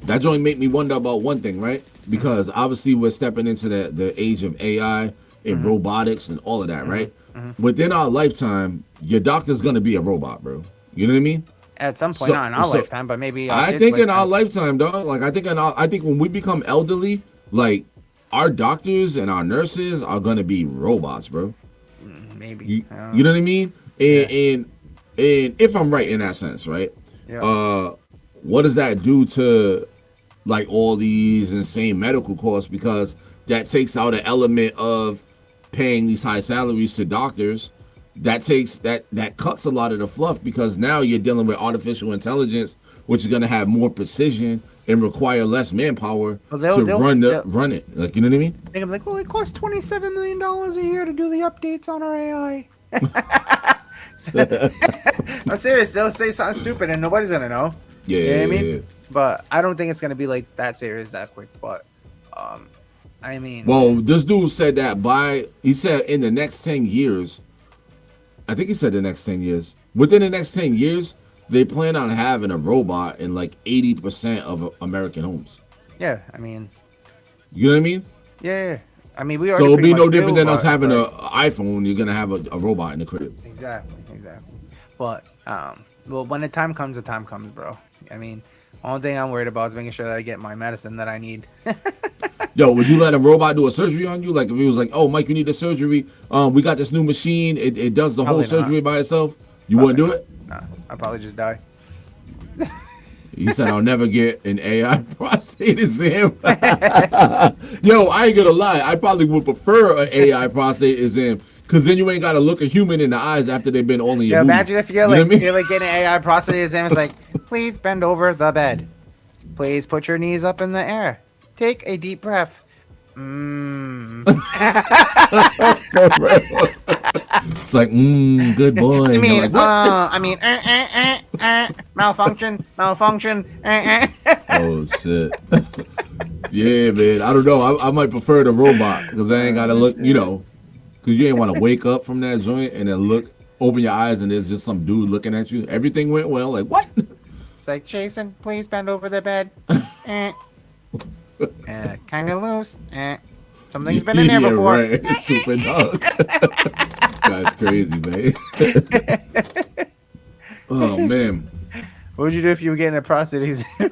That joint make me wonder about one thing, right? Because obviously we're stepping into the age of AI and robotics and all of that, right? Within our lifetime, your doctor's gonna be a robot, bro. You know what I mean? At some point, not in our lifetime, but maybe. I think in our lifetime, dog. Like I think when we become elderly, like our doctors and our nurses are gonna be robots, bro. Maybe. You know what I mean? And if I'm right in that sense, right? Yeah. What does that do to like all these insane medical costs? Because that takes out an element of paying these high salaries to doctors. That cuts a lot of the fluff because now you're dealing with artificial intelligence, which is gonna have more precision and require less manpower to run it. Like, you know what I mean? I'm like, well, it costs $27 million a year to do the updates on our AI. I'm serious. They'll say something stupid and nobody's gonna know. Yeah, you know what I mean? Yeah. But I don't think it's gonna be like that serious that quick. But I mean, well, this dude said that he said in the next 10 years. I think he said the next 10 years. Within the next 10 years, they plan on having a robot in like 80% of American homes. Yeah, I mean, you know what I mean? Yeah. I mean, we already. So it'll be no different than us having an iPhone. You're gonna have a robot in the crib. Exactly. But well, when the time comes, bro. I mean, only thing I'm worried about is making sure that I get my medicine that I need. Yo, would you let a robot do a surgery on you? Like if he was like, "Oh, Mike, you need a surgery. We got this new machine. It does the whole surgery by itself." You wouldn't do it? Nah, I'd probably just die. He said, "I'll never get an AI prostate exam." Yo, I ain't gonna lie. I probably would prefer an AI prostate exam Because then you ain't got to look a human in the eyes after they've been all in your Yeah, booty. imagine if you're You know like what I mean? you're like getting AI prostate and it's like, please bend over the bed. Please put your knees up in the air. Take a deep breath. It's like, good boy. And you're like, what? Malfunction. Oh shit. Yeah, man. I don't know. I might prefer the robot because I ain't gotta look. Because you ain't want to wake up from that joint and then open your eyes, and there's just some dude looking at you. Everything went well. Like what? It's like, Jason, please bend over the bed. Kind of loose. Something's been in there before. Right. Stupid dog. This guy's crazy, man. Oh man. What would you do if you were getting a prostate exam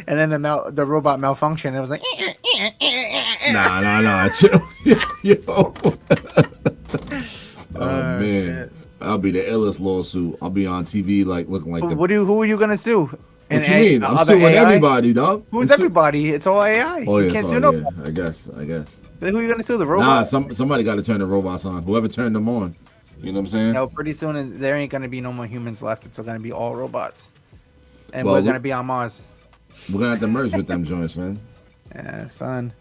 and then the robot malfunctioned? It was like, Nah. Chill. Yo. Man. Shit. I'll be the illest lawsuit. I'll be on TV like looking like the. Who are you gonna sue? What you mean? I'm suing everybody, dog. Who's everybody? It's all AI. Oh, you yeah, can't so, sue nobody. I guess. Then who are you gonna sue? The robot? Nah, somebody got to turn the robots on. Whoever turned them on. You know what I'm saying? No, pretty soon there ain't gonna be no more humans left. It's gonna be all robots, and Well, we're gonna be on Mars. We're gonna have to merge with them joints, man. Yeah, son.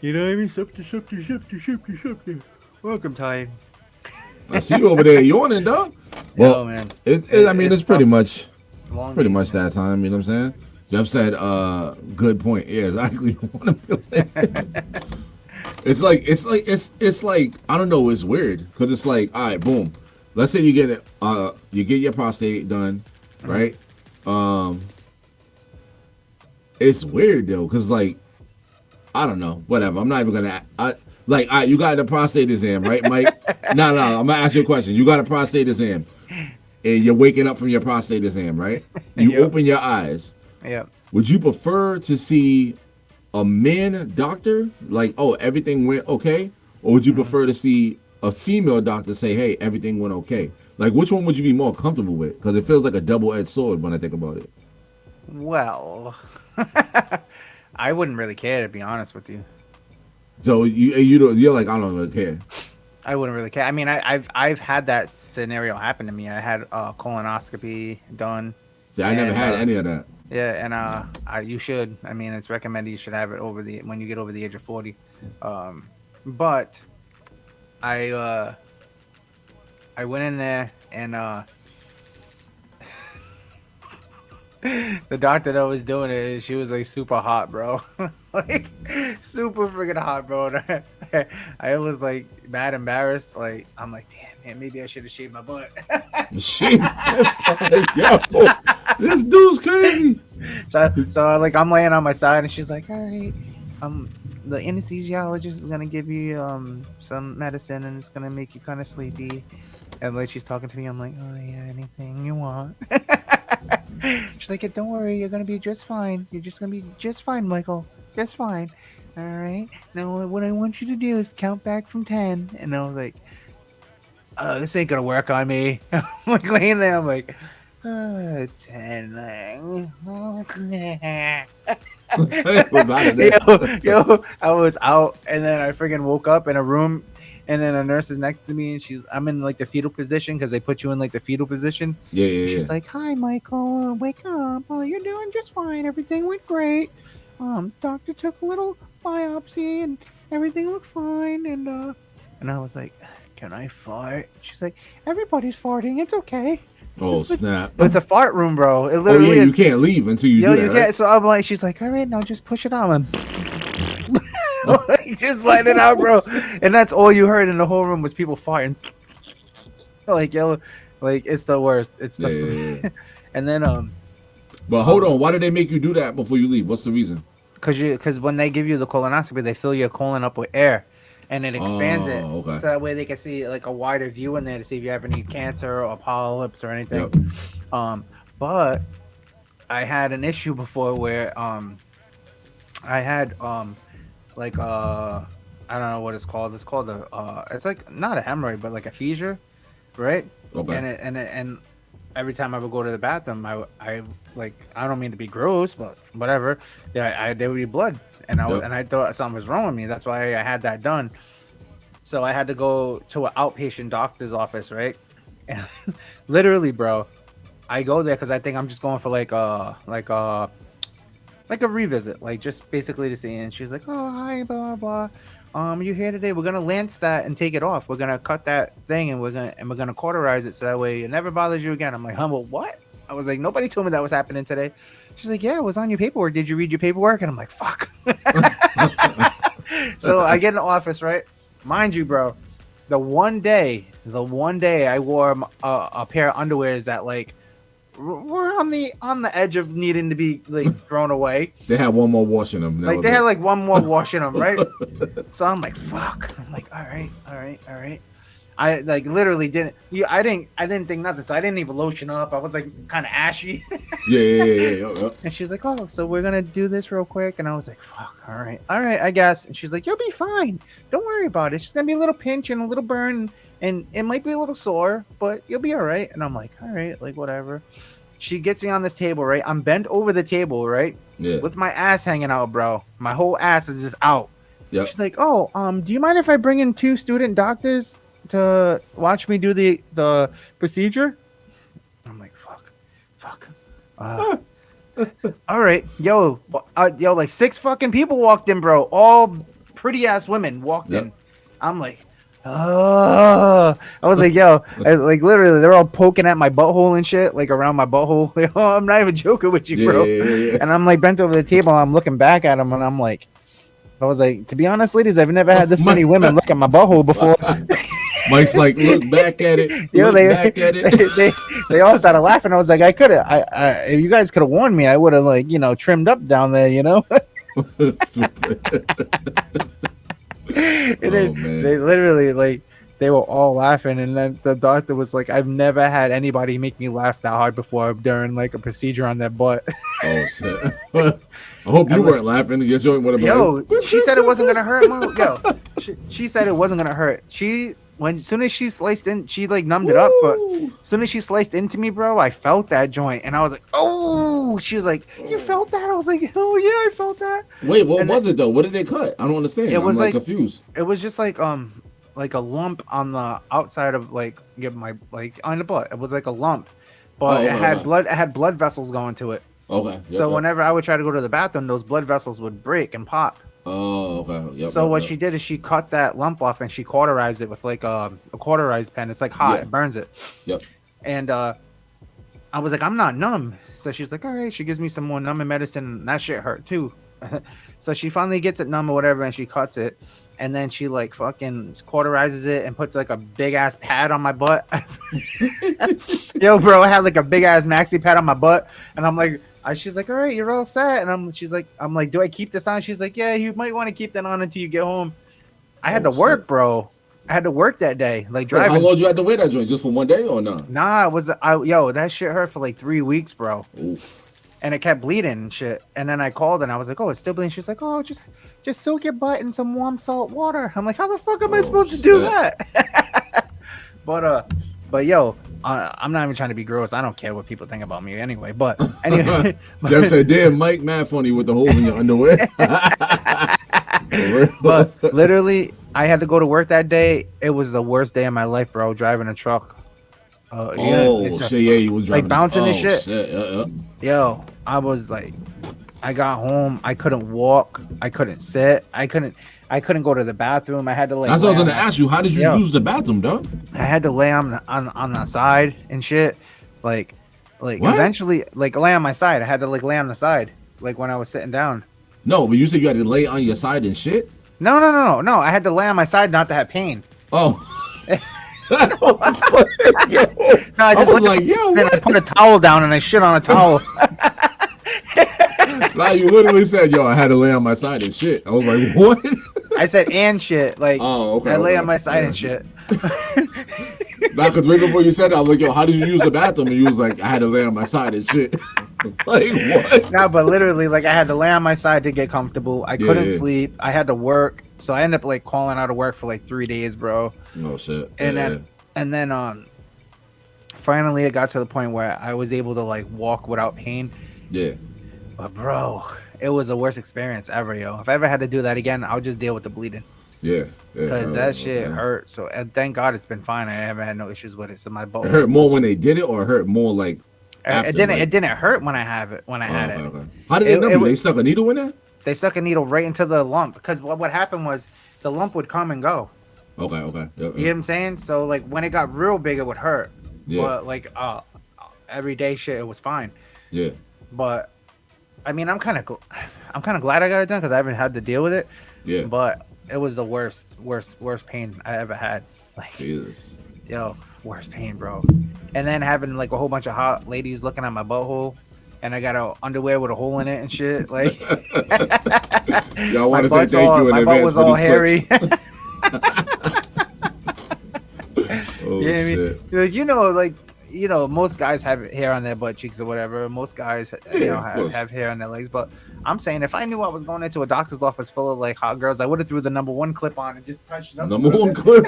You know what I mean? Something. Welcome, Ty. I see you over there yawning, dog. Well, man. it's pretty much that time. You know what I'm saying? Jeff said, "Good point." Yeah, exactly. It's like I don't know. It's weird because it's like, all right, boom. Let's say you get your prostate done, right? It's weird though, cause like, I don't know. Whatever. I'm not even gonna. You got the prostate exam, right, Mike? No. I'm gonna ask you a question. You got a prostate exam, and you're waking up from your prostate exam, right? You Yep. open your eyes. Yep. Would you prefer to see a man doctor, like, oh, everything went okay? Or would you prefer to see a female doctor say, hey, everything went okay? Like, which one would you be more comfortable with? Because it feels like a double-edged sword when I think about it. Well, I wouldn't really care, to be honest with you. So you're like, I don't really care. I wouldn't really care. I mean, I've had that scenario happen to me. I had a colonoscopy done. See, I never had any of that. Yeah, and you should. I mean, it's recommended you should have it when you get over the age of 40. But I went in there and the doctor that was doing it, she was like super hot, bro. Like super freaking hot, bro. I was like mad embarrassed. Like I'm like, damn man, maybe I should have shaved my butt. Shit. Yo, this dude's crazy. So like I'm laying on my side and she's like, all right, the anesthesiologist is gonna give you some medicine and it's gonna make you kind of sleepy. And like she's talking to me, I'm like, oh yeah, anything you want. She's like, don't worry, you're gonna be just fine. You're just gonna be just fine, Michael. Just fine. All right. Now what I want you to do is count back from 10. And I was like, oh, this ain't gonna work on me. I'm like laying there. I'm like, 10. Yo, I was out, and then I freaking woke up in a room, and then a nurse is next to me, and I'm in like the fetal position because they put you in like the fetal position. Yeah. She's like, "Hi, Michael, wake up. Oh, you're doing just fine. Everything went great. The doctor took a little biopsy, and everything looked fine." And I was like, "Can I fart?" She's like, "Everybody's farting. It's okay." Oh snap! It's a fart room, bro. It literally is. You can't leave until you do that. Right? So I'm like, she's like, all right, now just push it out. I'm like, just let it out, bro. And that's all you heard in the whole room was people farting. Like, yo, like it's the worst. It's the yeah. And then But hold on, why did they make you do that before you leave? What's the reason? Because when they give you the colonoscopy, they fill your colon up with air. And it expands it, okay. so that way they can see like a wider view in there to see if you have any cancer or polyps or anything. Yep. But I had an issue before where I had like I don't know what it's called. It's called it's like not a hemorrhoid, but like a fissure, right? Okay. And every time I would go to the bathroom, I like I don't mean to be gross, but whatever. Yeah, there would be blood. And I thought something was wrong with me. That's why I had that done. So I had to go to an outpatient doctor's office, right? And literally, bro, I go there because I think I'm just going for like a revisit, like just basically to see. And she's like, "Oh, hi, blah blah. You here today? We're gonna lance that and take it off. We're gonna cut that thing and we're gonna cauterize it so that way it never bothers you again." I'm like, "Huh? Well, what?" I was like, "Nobody told me that was happening today." She's like, "Yeah, it was on your paperwork. Did you read your paperwork?" And I'm like, "Fuck." So I get in the office, right? Mind you, bro, the one day I wore a pair of underwears that like were on the edge of needing to be like thrown away. They had one more wash in them. Like they had like one more wash in them, right? So I'm like, fuck. I'm like, all right. I like literally didn't. I didn't think nothing. So I didn't even lotion up. I was like kind of ashy. Yeah. And she's like, "Oh, so we're gonna do this real quick." And I was like, "Fuck, all right, I guess." And she's like, "You'll be fine. Don't worry about it. It's just gonna be a little pinch and a little burn, and it might be a little sore, but you'll be all right." And I'm like, "All right, like whatever." She gets me on this table, right? I'm bent over the table, right? Yeah. With my ass hanging out, bro. My whole ass is just out. Yep. She's like, "Oh, do you mind if I bring in 2 student doctors to watch me do the procedure?" I'm like, fuck. All right, yo, like 6 fucking people walked in, bro. All pretty ass women walked in. I'm like, I was like, yo, like literally, they're all poking at my butthole and shit, like around my butthole. Like, oh, I'm not even joking with you, bro. Yeah. And I'm like bent over the table. I'm looking back at them, and I'm like, I was like, to be honest, ladies, I've never had this many women look at my butthole before. Mike's like, look back at it. Yo, Back at it. they all started laughing. I was like, I could have, if you guys could have warned me, I would have like, trimmed up down there, And then they literally like they were all laughing, and then the doctor was like, "I've never had anybody make me laugh that hard before during like a procedure on their butt." Oh shit! I hope you weren't laughing. Yes, you would have. Yo, she said it wasn't gonna hurt. Yo, she said it wasn't gonna hurt. As soon as she sliced in, she like numbed it up, but as soon as she sliced into me, bro, I felt that joint, and I was like, "Oh!" She was like, "You felt that?" I was like, "Oh yeah, I felt that." Wait, what was it though? What did they cut? I don't understand. It was I'm like confused. It was just like a lump on the outside of like my on the butt. It was like a lump, but it had blood. It had blood vessels going to it. Okay. So whenever I would try to go to the bathroom, those blood vessels would break and pop. Oh, okay. Yep, so what she did is she cut that lump off and she cauterized it with like a cauterized pen. It's like hot. It burns it. Yep. And I was like, I'm not numb. So she's like, all right. She gives me some more numbing medicine. And that shit hurt too. So she finally gets it numb or whatever, and she cuts it. And then she like fucking cauterizes it and puts like a big ass pad on my butt. Yo, bro, I had like a big ass maxi pad on my butt, and I'm like, she's like, all right, you're all set. And I'm like, do I keep this on? She's like, yeah, you might want to keep that on until you get home. I had to work, bro. I had to work that day, like driving. How long did you have to wear that joint? Just for one day or not? Nah, that shit hurt for like 3 weeks, bro. Oof. And it kept bleeding and shit. And then I called and I was like, oh, it's still bleeding. She's like, oh, just soak your butt in some warm salt water. I'm like, how the fuck am I supposed to do that? But yo, I'm not even trying to be gross. I don't care what people think about me anyway. But anyway, Jeff said, "Damn, Mike, mad funny with the holes in your underwear." But literally, I had to go to work that day. It was the worst day of my life, bro. Driving a truck. Shit! Yeah, you was driving like bouncing and shit. Shit. Yo, I was like, I got home. I couldn't walk. I couldn't sit. I couldn't go to the bathroom. I had to like. That's what I was gonna ask you. How did you use the bathroom, dog? I had to lay on the side and shit. Like what? Eventually, like lay on my side. I had to like lay on the side, like when I was sitting down. No, but you said you had to lay on your side and shit. No. I had to lay on my side not to have pain. Oh. No, I just was like, yo, what? I put a towel down and I shit on a towel. Like you literally said, yo, I had to lay on my side and shit. I was like, what? I said and shit. Like, okay, I lay on my side and shit. Nah, because right before you said that, I was like, yo, how did you use the bathroom? And you was like, I had to lay on my side and shit. Like, what? No, but literally, like, I had to lay on my side to get comfortable. I couldn't sleep. I had to work. So I ended up, like, calling out of work for, like, 3 days, bro. Oh, shit. And then, finally it got to the point where I was able to, like, walk without pain. Yeah. But, bro, it was the worst experience ever, yo. If I ever had to do that again, I would just deal with the bleeding. Yeah. Because that shit hurt. So, and thank God it's been fine. I haven't had no issues with it. So my boat. It hurt more when they did it, or it hurt more like after, it didn't. like... It didn't hurt when I had it. Okay. How did they know? They stuck a needle in there? They stuck a needle right into the lump. Because what happened was the lump would come and go. Okay. Yep. You know what I'm saying? So like when it got real big, it would hurt. Yeah. But like everyday shit, it was fine. Yeah. But I mean, I'm kind of glad I got it done because I haven't had to deal with it. Yeah. But it was the worst pain I ever had. Like, Jesus. Yo, worst pain, bro. And then having like a whole bunch of hot ladies looking at my butthole, and I got a underwear with a hole in it and shit. Like, y'all want to say thank you in my advance butt was for all these hairy. Oh, yeah, shit. I mean, like, most guys have hair on their butt cheeks or whatever. Most guys, have hair on their legs. But I'm saying, if I knew I was going into a doctor's office full of like hot girls, I would have threw the number 1 clip on and just touched it up. Number 1 clip.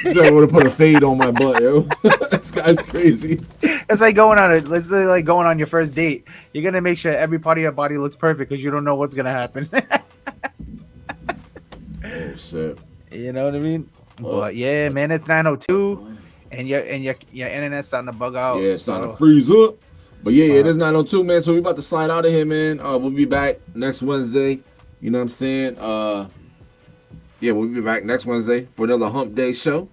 I would have put a fade on my butt, yo. This guy's crazy. It's like going on your first date. You're gonna make sure every part of your body looks perfect because you don't know what's gonna happen. Oh shit. You know what I mean? But yeah, man, it's 9:02, and your internet's starting to bug out. Yeah, it's starting to freeze up. But yeah, it is 9:02, man. So we about to slide out of here, man. We'll be back next Wednesday. You know what I'm saying? Yeah, we'll be back next Wednesday for another Hump Day show.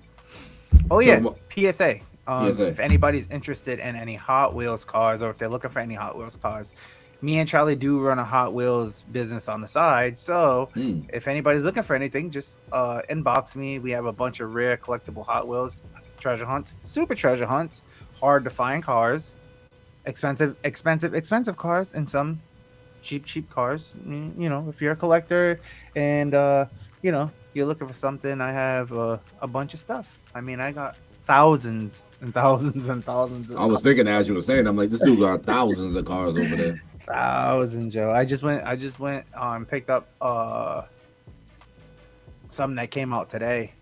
Oh yeah, PSA. PSA. If anybody's interested in any Hot Wheels cars, or if they're looking for any Hot Wheels cars, me and Charlie do run a Hot Wheels business on the side. So if anybody's looking for anything, just inbox me. We have a bunch of rare collectible Hot Wheels treasure hunts, super treasure hunts, hard to find cars, expensive cars, and some cheap cars. You know, if you're a collector and you're looking for something, I have a bunch of stuff. I mean, I got thousands and thousands and thousands. I was thinking as you were saying, I'm like, this dude got thousands of cars over there. Thousands, Joe. I just went picked up something that came out today.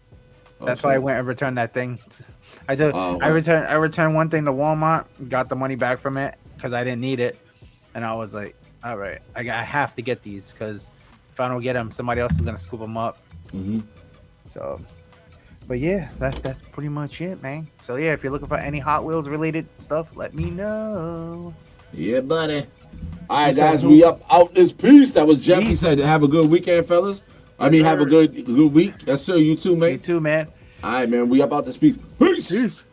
That's why I went and returned that thing. I returned one thing to Walmart, got the money back from it because I didn't need it, and I was like, all right, I have to get these because if I don't get them, somebody else is gonna scoop them up. So, but yeah, that's pretty much it, man. So yeah, if you're looking for any Hot Wheels related stuff, let me know. Yeah, buddy. All right, guys, we up out this piece. That was Jeff. He said, have a good weekend, fellas. I mean, have a good week. Yes, sir. You too, man. You too, man. All right, man. We up out this piece. Peace. Peace.